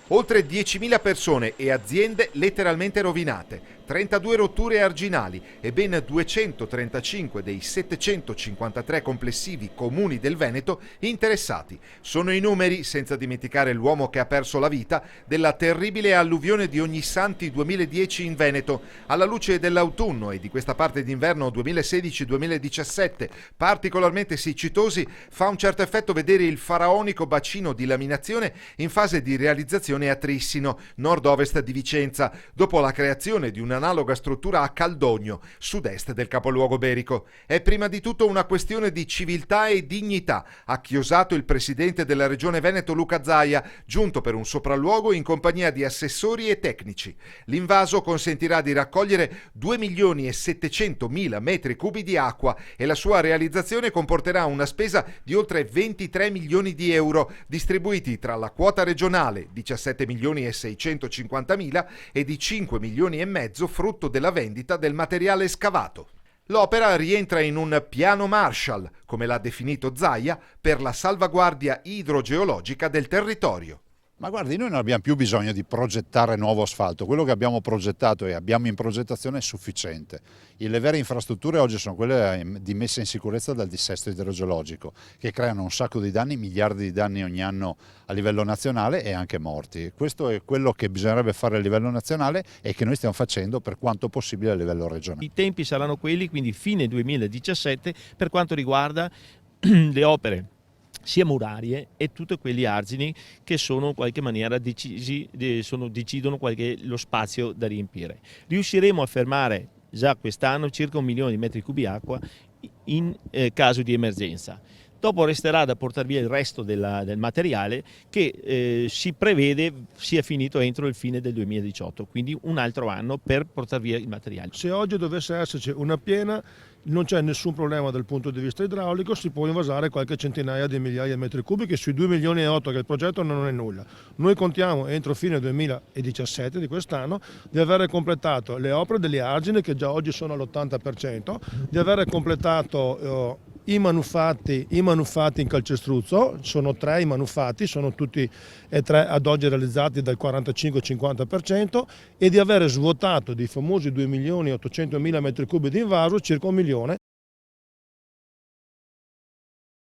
Oltre 10.000 persone e aziende letteralmente rovinate, 32 rotture arginali e ben 235 dei 753 complessivi comuni del Veneto interessati. Sono i numeri, senza dimenticare l'uomo che ha perso la vita, della terribile alluvione di Ognissanti 2010 in Veneto. Alla luce dell'autunno e di questa parte d'inverno 2016-2017, particolarmente siccitosi, fa un certo effetto vedere il faraonico bacino di laminazione in fase di realizzazione a Trissino, nord-ovest di Vicenza, dopo la creazione di un'analoga struttura a Caldogno, sud-est del capoluogo berico. È prima di tutto una questione di civiltà e dignità, ha chiosato il presidente della Regione Veneto Luca Zaia, giunto per un sopralluogo in compagnia di assessori e tecnici. L'invaso consentirà di raccogliere 2.700.000 metri cubi di acqua e la sua realizzazione comporterà una spesa di oltre 23 milioni di euro, distribuiti tra la quota regionale, 17.650.000, e di 5 milioni e mezzo frutto della vendita del materiale scavato. L'opera rientra in un piano Marshall, come l'ha definito Zaia, per la salvaguardia idrogeologica del territorio. Ma guardi, noi non abbiamo più bisogno di progettare nuovo asfalto, quello che abbiamo progettato e abbiamo in progettazione è sufficiente. Le vere infrastrutture oggi sono quelle di messa in sicurezza dal dissesto idrogeologico, che creano un sacco di danni, miliardi di danni ogni anno a livello nazionale e anche morti. Questo è quello che bisognerebbe fare a livello nazionale e che noi stiamo facendo per quanto possibile a livello regionale. I tempi saranno quelli, quindi fine 2017, per quanto riguarda le opere sia murarie e tutti quegli argini che sono in qualche maniera decidono lo spazio da riempire. Riusciremo a fermare già quest'anno circa 1 milione di metri cubi acqua in caso di emergenza. Dopo resterà da portare via il resto del materiale che si prevede sia finito entro il fine del 2018, quindi un altro anno per portare via il materiale. Se oggi dovesse esserci una piena, non c'è nessun problema dal punto di vista idraulico, si può invasare qualche centinaia di migliaia di metri cubi, che sui 2 milioni e 8 che il progetto non è nulla. Noi contiamo entro fine 2017 di quest'anno di aver completato le opere degli argini, che già oggi sono all'80%, di aver completato i manufatti in calcestruzzo. Sono 3 i manufatti, sono tutti e 3 ad oggi realizzati dal 45-50%, e di aver svuotato dei famosi 2.800.000 metri cubi di invaso circa 1 milione